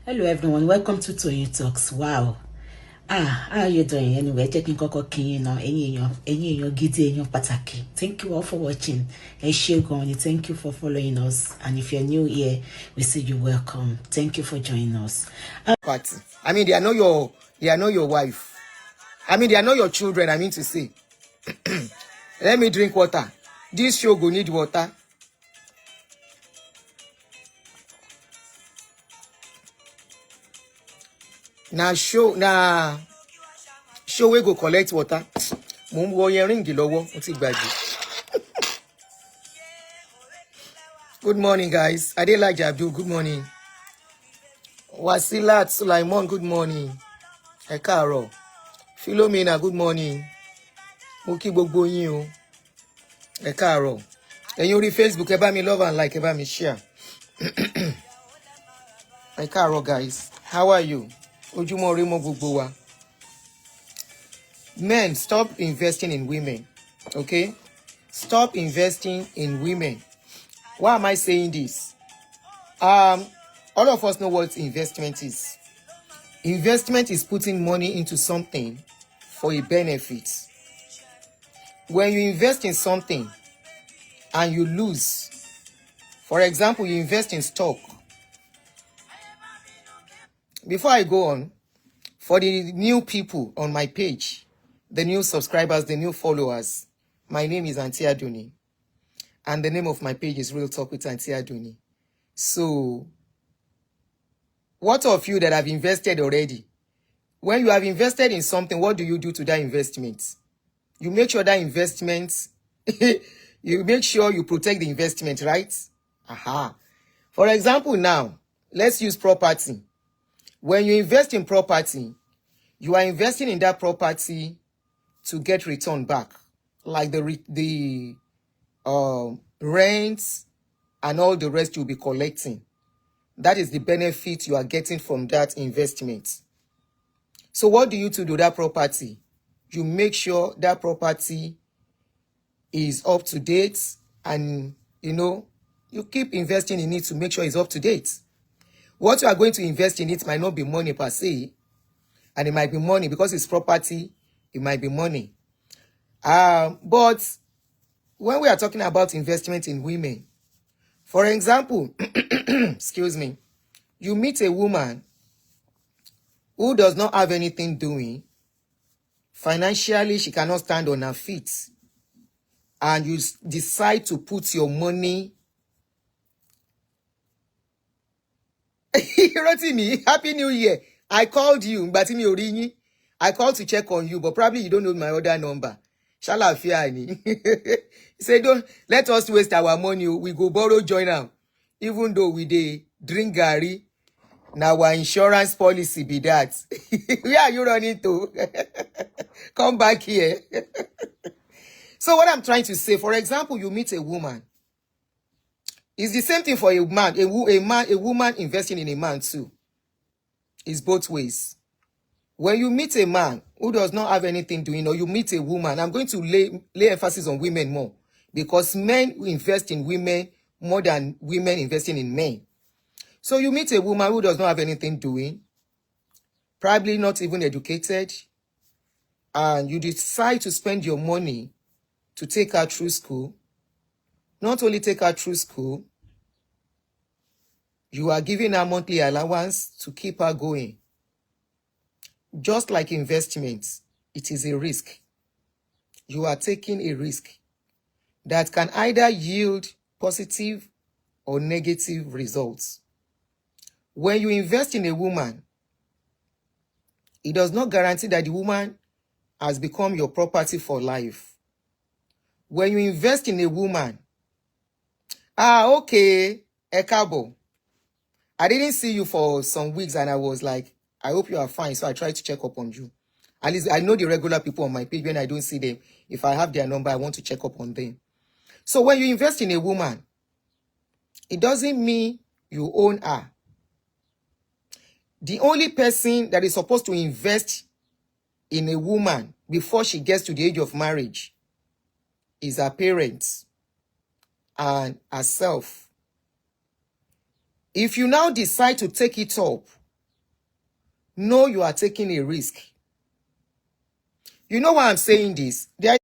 Hello everyone, welcome to Toyeen Talks. Wow. How are you doing? Anyway, checking kọ́kọ́ kí yín náà, ẹ̀yin èèyàn gidi, èèyàn pàtàkì. Thank you all for watching. Ẹ ṣé gan-an, thank you for following us. And if you're new here, we say you welcome. Thank you for joining us. Party. I mean, they are not your wife. I mean, they are not your children, I mean to say. Let me drink water. This show go need water. Show we go collect water. Mo ń wọ earring lọ́wọ́, ó ti gbàgbé. Good morning, guys. Adelaja Abdul, good morning. Wasilat Sulaiman, good morning. Ẹ káàárọ̀. Philomena, good morning. Mo kí gbogbo yín o. Ẹ káàárọ̀. Ẹ̀yin orí Facebook, ẹ bá mi love and like, ẹ bá mi share. Ẹ káàárọ̀, guys. How are you? Ojúmọ́ ire mọ́ gbogbo wa. Men, stop investing in women. Okay? Stop investing in women. Why am I saying this? All of us know what investment is. Investment is putting money into something for a benefit. When you invest in something and you lose, for example, you invest in stock. Before I go on, for the new people on my page, the new subscribers, the new followers, my name is Auntie Aduni. And the name of my page is Real Talk with Auntie Aduni. So, what of you that have invested already? When you have invested in something, what do you do to that investment? You make sure that investment, you make sure you protect the investment, right? Aha. For example, now, let's use property. When you invest in property, you are investing in that property to get return back, like the rents and all the rest you'll be collecting. That is the benefit you are getting from that investment. So what do you do to that property? You make sure that property is up to date, and you keep investing in it to make sure it's up to date. What you are going to invest in it might not be money per se, and it might be money because it's property, it might be money. But when we are talking about investment in women, for example, excuse me, you meet a woman who does not have anything doing, financially she cannot stand on her feet, and you decide to put your money. Rotimi, Happy New Year. I called you, Batimi Orini. I called to check on you, but probably you don't know my other number. Shalafiani. He said, don't let us waste our money. We go borrow join am. Even though we dey drink Gary, now our insurance policy be that. Where are you running to? Come back here. So what I'm trying to say, for example, you meet a woman. It's the same thing for a man. A woman investing in a man too. It's both ways. When you meet a man who does not have anything doing, or you meet a woman, I'm going to lay emphasis on women more, because men invest in women more than women investing in men. So you meet a woman who does not have anything doing, probably not even educated, and you decide to spend your money to take her through school. Not only take her through school, you are giving her monthly allowance to keep her going. Just like investments, it is a risk. You are taking a risk that can either yield positive or negative results. When you invest in a woman, it does not guarantee that the woman has become your property for life. When you invest in a woman, okay, Ekabo, I didn't see you for some weeks and I was like, I hope you are fine. So I tried to check up on you. At least I know the regular people on my page. When I don't see them, if I have their number, I want to check up on them. So when you invest in a woman, it doesn't mean you own her. The only person that is supposed to invest in a woman before she gets to the age of marriage is her parents and herself. If you now decide to take it up know you are taking a risk. You know why I'm saying this? There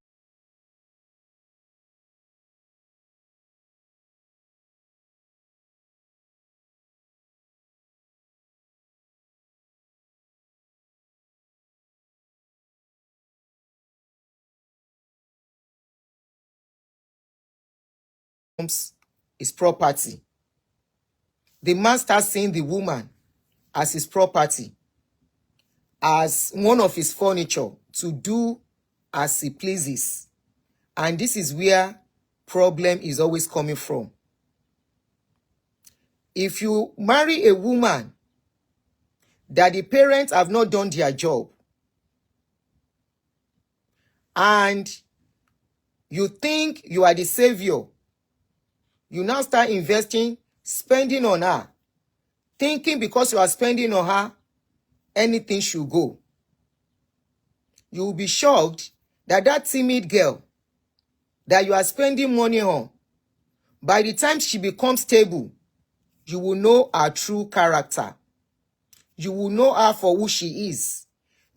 comes his property. The man starts seeing the woman as his property, as one of his furniture to do as he pleases. And this is where problem is always coming from. If you marry a woman that the parents have not done their job, and you think you are the savior, you now start investing, spending on her, thinking because you are spending on her, anything should go. You will be shocked that that timid girl that you are spending money on, by the time she becomes stable, you will know her true character. You will know her for who she is.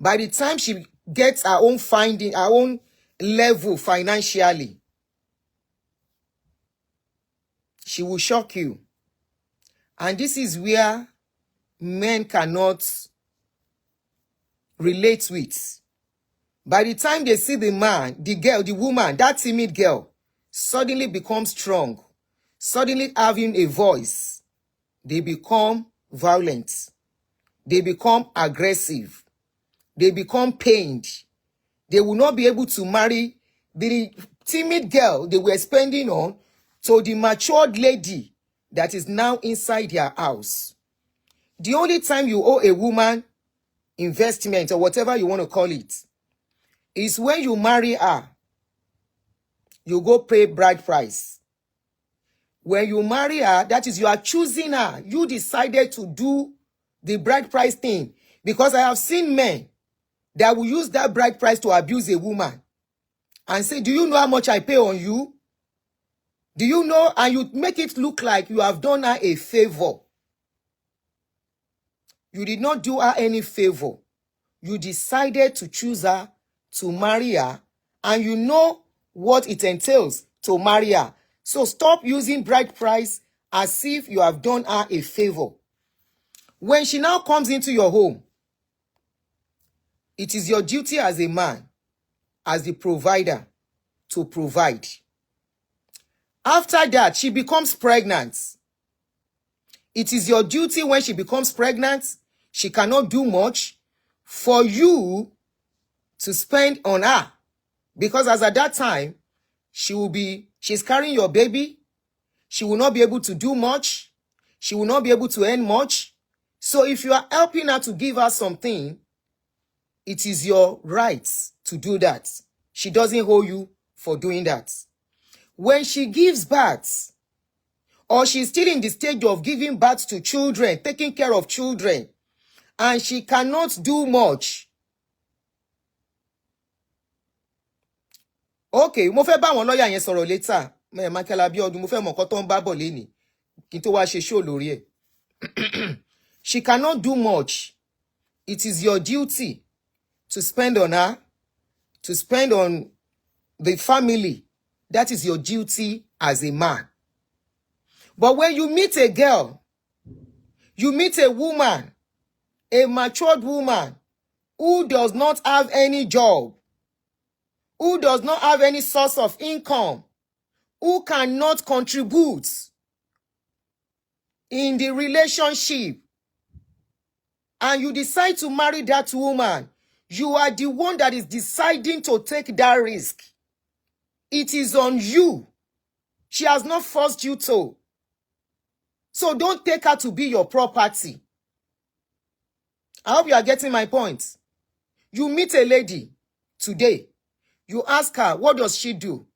By the time she gets her own finding, her own level financially, she will shock you. And this is where men cannot relate with. By the time they see the man, the girl, the woman, that timid girl, suddenly becomes strong, suddenly having a voice, they become violent. They become aggressive. They become pained. They will not be able to marry the timid girl they were spending on to the matured lady that is now inside their house. The only time you owe a woman investment or whatever you want to call it is when you marry her. You go pay bride price. When you marry her, that is, you are choosing her. You decided to do the bride price thing. Because I have seen men that will use that bride price to abuse a woman and say, do you know how much I pay on you? Do you know? And you make it look like you have done her a favor. You did not do her any favor. You decided to choose her, to marry her, and you know what it entails to marry her. So stop using bride price as if you have done her a favor. When she now comes into your home, it is your duty as a man, as the provider, to provide. After that, she becomes pregnant. It is your duty when she becomes pregnant, she cannot do much, for you to spend on her. Because as at that time, she's carrying your baby. She will not be able to do much. She will not be able to earn much. So if you are helping her to give her something, it is your right to do that. She doesn't owe you for doing that. When she gives birth, or she's still in the stage of giving birth to children, taking care of children, and she cannot do much. Okay, mo fẹ́ bá àwọn lọ́yà yẹn sọ̀rọ̀ later. Michael Abiodun, mo fẹ́ mọ̀ nǹkan tó ń bá bọ̀ lénìí. Kí n tó wá ṣe show lórí ẹ̀. She cannot do much. It is your duty to spend on her, to spend on the family. That is your duty as a man. But when you meet a girl, you meet a woman, a matured woman, who does not have any job, who does not have any source of income, who cannot contribute in the relationship, and you decide to marry that woman, you are the one that is deciding to take that risk. It is on you. She has not forced you to. So don't take her to be your property. I hope you are getting my point. You meet a lady today. You ask her, what does she do?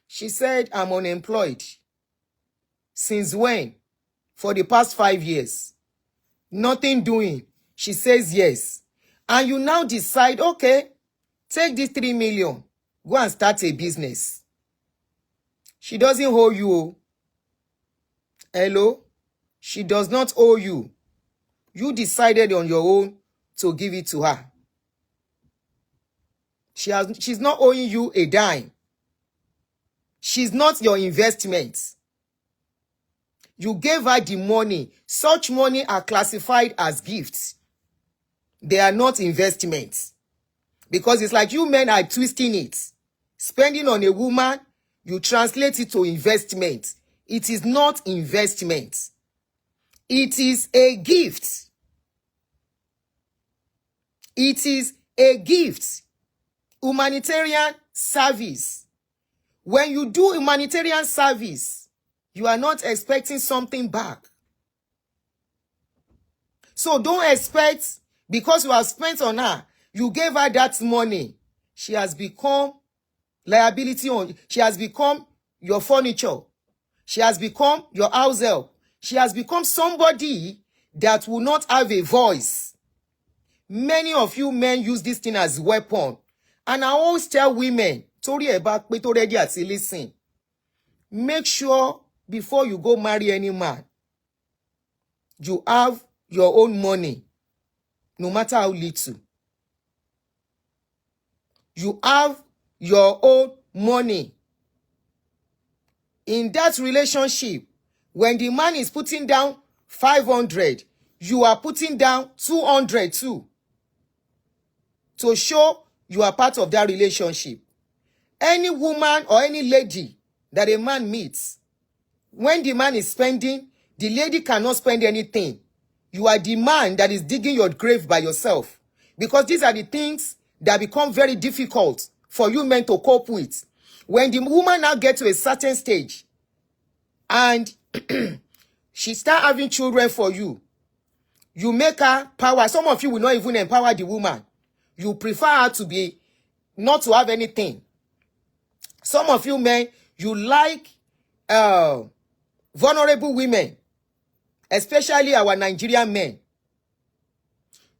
She said, I'm unemployed. Since when? For the past 5 years. Nothing doing. She says yes. And you now decide, okay, take this 3 million. Go and start a business. She doesn't owe you. Hello? She does not owe you. You decided on your own to give it to her. She's not owing you a dime. She's not your investment. You gave her the money. Such money are classified as gifts. They are not investments. Because it's like you men are twisting it. Spending on a woman, you translate it to investment. It is not investment. It is a gift. It is a gift. Humanitarian service. When you do humanitarian service, you are not expecting something back. So don't expect, because you have spent on her, you gave her that money, she has become liability on, she has become your furniture. She has become your house help. She has become somebody that will not have a voice. Many of you men use this thing as a weapon. And I always tell women, listen, make sure before you go marry any man, you have your own money, no matter how little. You have your own money. In that relationship, when the man is putting down 500, you are putting down 200 too. To show you are part of that relationship. Any woman or any lady that a man meets, when the man is spending, the lady cannot spend anything. You are the man that is digging your grave by yourself. Because these are the things that become very difficult for you men to cope with. When the woman now gets to a certain stage and she start having children for you, you make her power. Some of you will not even empower the woman. You prefer her to be, not to have anything. Some of you men, you like vulnerable women, especially our Nigerian men.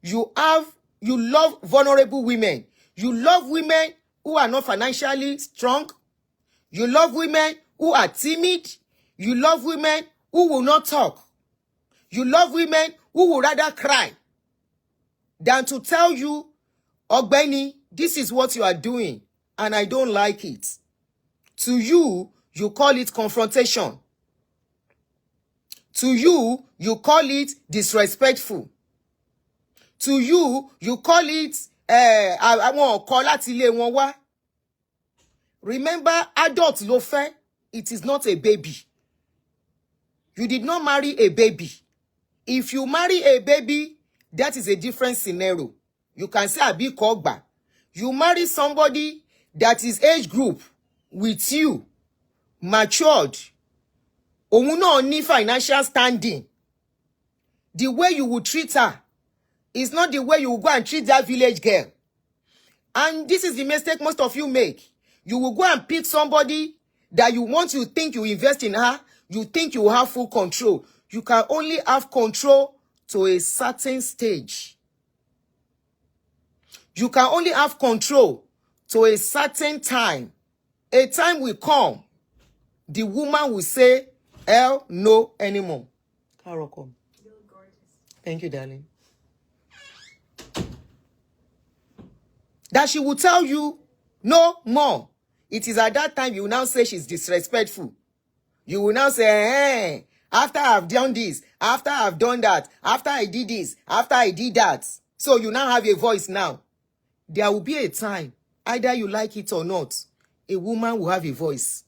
You love vulnerable women. You love women who are not financially strong. You love women who are timid. You love women who will not talk. You love women who would rather cry than to tell you, Ogbeni, this is what you are doing, and I don't like it. To you, you call it confrontation. To you, you call it disrespectful. To you, you call it, remember, adult ló fẹ́, it is not a baby. You did not marry a baby. If you marry a baby, that is a different scenario. You can say Abi Kogba. You marry somebody that is age group with you, matured. Òun náà ní financial standing. The way you will treat her is not the way you will go and treat that village girl. And this is the mistake most of you make. You will go and pick somebody that you want to think you invest in her. You think you will have full control. You can only have control to a certain stage. You can only have control to a certain time. A time will come. The woman will say, hell no anymore. Carol, come. You look gorgeous. Thank you, darling. That she will tell you no more. It is at that time you will now say she's disrespectful. You will now say, hey, after I've done this, after I've done that, after I did this, after I did that. So you now have a voice now. There will be a time, either you like it or not, a woman will have a voice.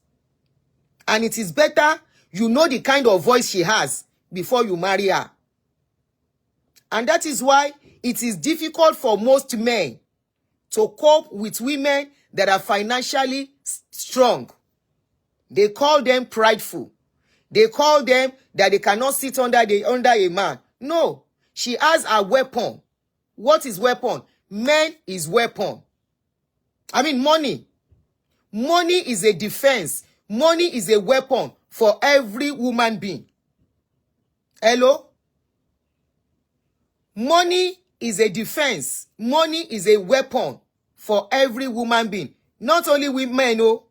And it is better you know the kind of voice she has before you marry her. And that is why it is difficult for most men to cope with women that are financially strong. They call them prideful. They call them that they cannot sit under a man. No, she has a weapon. What is weapon? Men is weapon. I mean money. Money is a defense. Money is a weapon for every woman being. Hello? Money is a defense. Money is a weapon for every woman being. Not only women, no.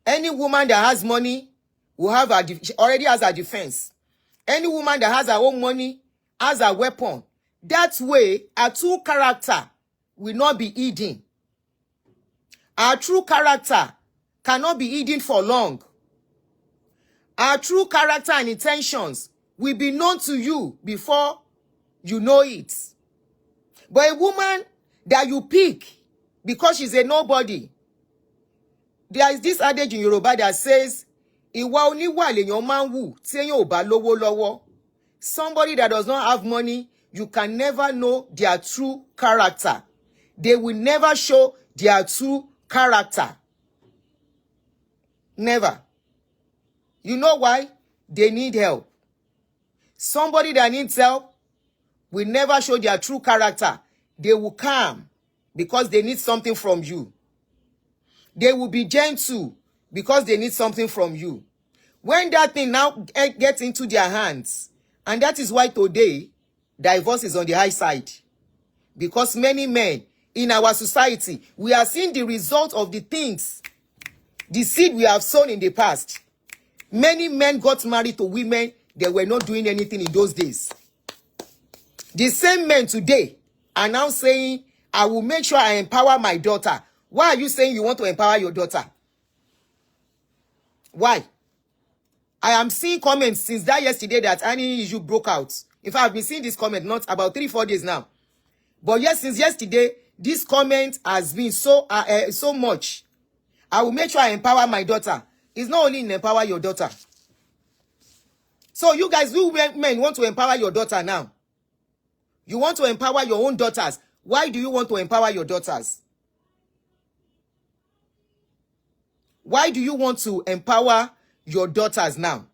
Any woman that has money will have already has a defense. Any woman that has her own money has a weapon. That way, our true character will not be hidden. Our true character cannot be hidden for long. Our true character and intentions will be known to you before you know it. But a woman that you pick because she's a nobody, there is this adage in Yoruba that says, Ìwà oníwà lèèyàn máa ń wù tí èèyàn ò bá lówó lọ́wọ́. Somebody that does not have money, you can never know their true character. They will never show their true character. Never. You know why? They need help. Somebody that needs help will never show their true character. They will come because they need something from you. They will be gentle because they need something from you. When that thing now gets into their hands, and that is why today, divorce is on the high side. Because many men in our society, we are seeing the result of the things, the seed we have sown in the past. Many men got married to women that were not doing anything in those days. The same men today are now saying, I will make sure I empower my daughter. Why are you saying you want to empower your daughter? Why? I am seeing comments since that yesterday that any issue broke out. In fact, I've been seeing this comment not about 3-4 days now. But yes, since yesterday, this comment has been so much. I will make sure I empower my daughter. It's not only in empower your daughter. So you guys, you men want to empower your daughter now. You want to empower your own daughters. Why do you want to empower your daughters? Why do you want to empower your daughters now?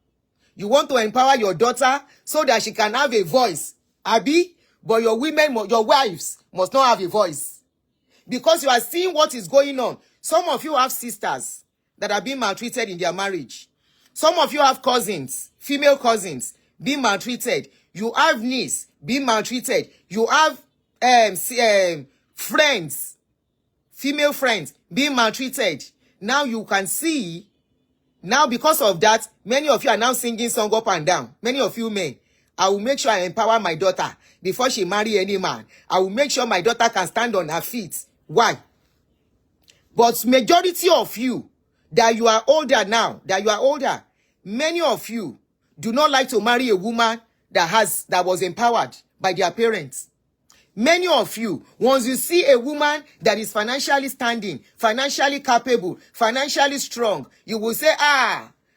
You want to empower your daughter so that she can have a voice, Abi? But your women, your wives must not have a voice. Because you are seeing what is going on. Some of you have sisters that are being maltreated in their marriage. Some of you have cousins, female cousins, being maltreated. You have niece being maltreated. You have friends, female friends being maltreated. Now you can see, now because of that, many of you are now singing song up and down. Many of you men, I will make sure I empower my daughter before she marry any man. I will make sure my daughter can stand on her feet. Why? But majority of you, that you are older now, many of you do not like to marry a woman that was empowered by their parents. Many of you, once you see a woman that is financially standing, financially capable, financially strong, you will say,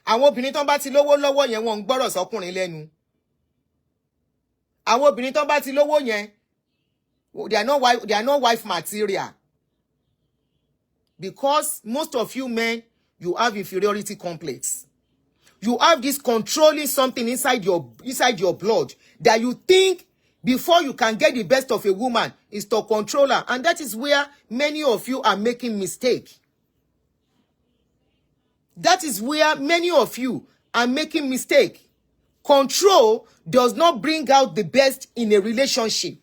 àwọn obìnrin tó bá ti lówó lọ́wọ́ yẹn wọ́n ń gbọ́rọ̀ sọ́kùnrin lẹ́nu. Àwọn obìnrin tó bá ti lówó yẹn, they are not wife material. Because most of you men, you have inferiority complex. You have this controlling something inside your blood that you think before you can get the best of a woman is to control her. And that is where many of you are making mistake. That is where many of you are making mistake. Control does not bring out the best in a relationship.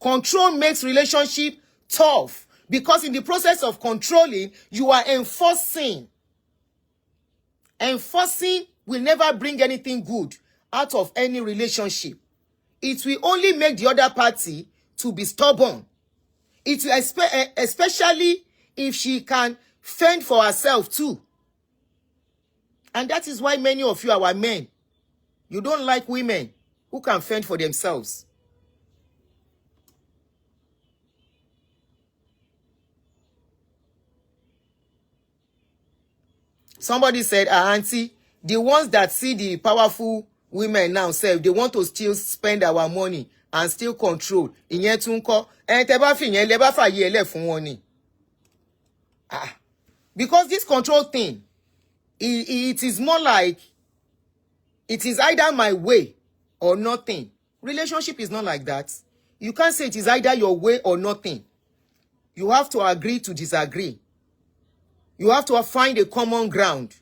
Control makes relationship tough. Because in the process of controlling, you are enforcing. Enforcing will never bring anything good out of any relationship. It will only make the other party to be stubborn. It will, especially if she can fend for herself too. And that is why many of you are men. You don't like women who can fend for themselves. Somebody said, auntie, the ones that see the powerful women now say they want to still spend our money and still control. Ìyẹn tún kọ́. Tẹ́ bá fi ìyẹn lẹ bá fàyè ẹlẹ́ fún wọn ni. Because this control thing, it is more like, it is either my way or nothing. Relationship is not like that. You can't say it is either your way or nothing. You have to agree to disagree. You have to find a common ground.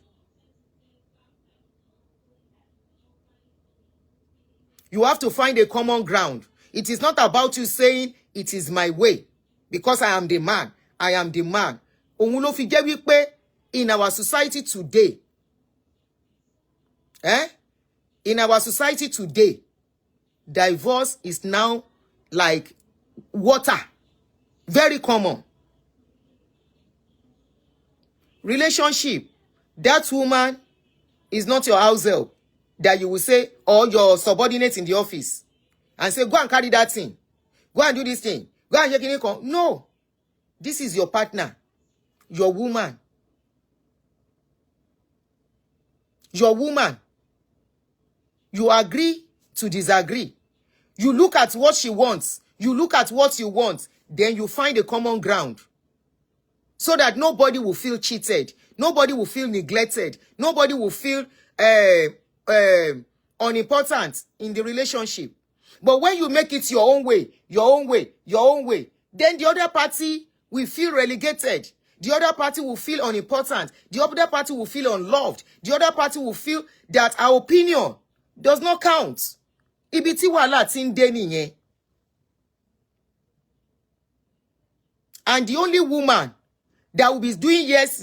You have to find a common ground. It is not about you saying it is my way because I am the man. I am the man. Òun ló fi jẹ́ wípé in our society today, in our society today, divorce is now like water. Very common. Relationship. That woman is not your house help that you will say, or your subordinate in the office, and say, go and carry that thing. Go and do this thing. Go and check in. No. This is your partner. Your woman. Your woman. You agree to disagree. You look at what she wants. You look at what you want. Then you find a common ground. So that nobody will feel cheated. Nobody will feel neglected. Nobody will feel unimportant in the relationship. But when you make it your own way, then the other party will feel relegated. The other party will feel unimportant. The other party will feel unloved. The other party will feel that our opinion does not count. Ibi tí wàhálà tí ń dé nìyẹn. And the only woman that will be doing yes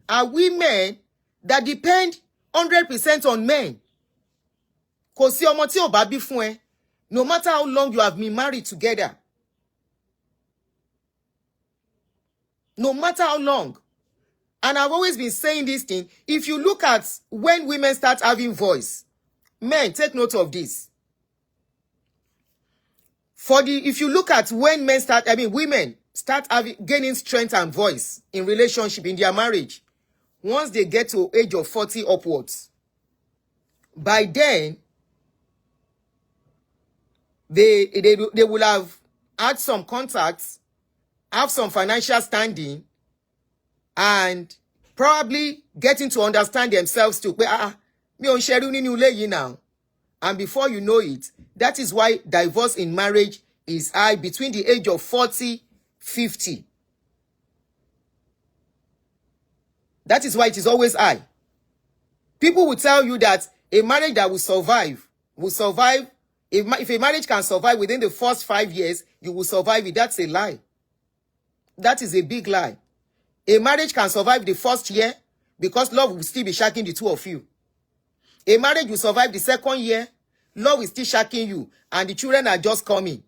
are women that depend 100% on men. Kò sí ọmọ tí ò bá bí fún ẹ, no matter how long you have been married together. No matter how long. And I've always been saying this thing. If you look at when women start having voice, men, take note of this. If you look at when women start gaining strength and voice in relationship, in their marriage, once they get to age of 40 upwards, by then, they will have had some contacts, have some financial standing, and probably getting to understand themselves too. Me on sharing nínú ilé yìí now. And before you know it, that is why divorce in marriage is high between the age of 40, 50. That is why it is always high. People will tell you that a marriage that will survive. If a marriage can survive within the first 5 years, you will survive it. That's a lie. That is a big lie. A marriage can survive the first year because love will still be shaking the two of you. A marriage will survive the second year, love is still shaking you, and the children are just coming.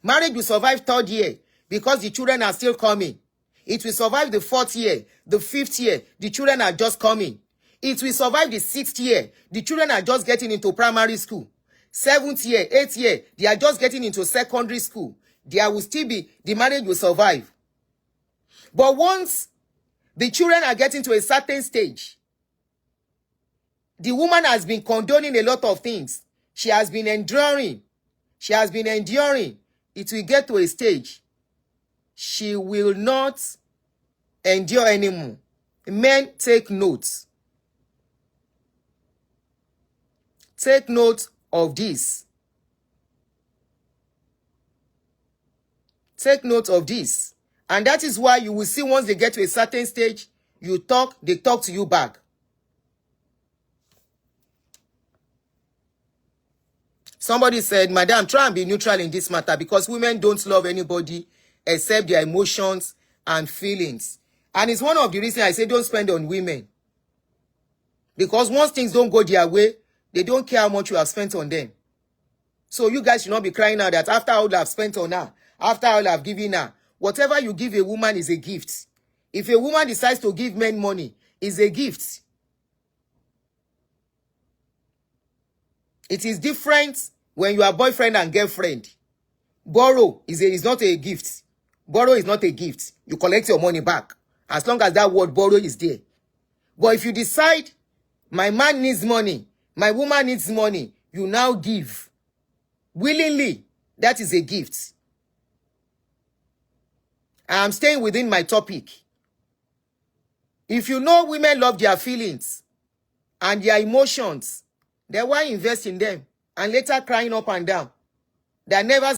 Marriage will survive third year because the children are still coming. It will survive the fourth year, the fifth year, the children are just coming. It will survive the sixth year, the children are just getting into primary school. Seventh year, eighth year, they are just getting into secondary school. There will still be, the marriage will survive. But once the children are getting to a certain stage, the woman has been condoning a lot of things. She has been enduring. It will get to a stage. She will not endure anymore. Men, take note. Take note of this. Take note of this. And that is why you will see once they get to a certain stage, you talk, they talk to you back. Somebody said, Madam, try and be neutral in this matter because women don't love anybody except their emotions and feelings. And it's one of the reasons I say don't spend on women. Because once things don't go their way, they don't care how much you have spent on them. So you guys should not be crying out that after all I've spent on her, after all I've given her, whatever you give a woman is a gift. If a woman decides to give men money, it's a gift. It is different when you are boyfriend and girlfriend. Borrow is not a gift. Borrow is not a gift. You collect your money back. As long as that word borrow is there. But if you decide, my man needs money, my woman needs money, you now give. Willingly, that is a gift. I am staying within my topic. If you know women love their feelings and their emotions, then why invest in them and later crying up and down? They are never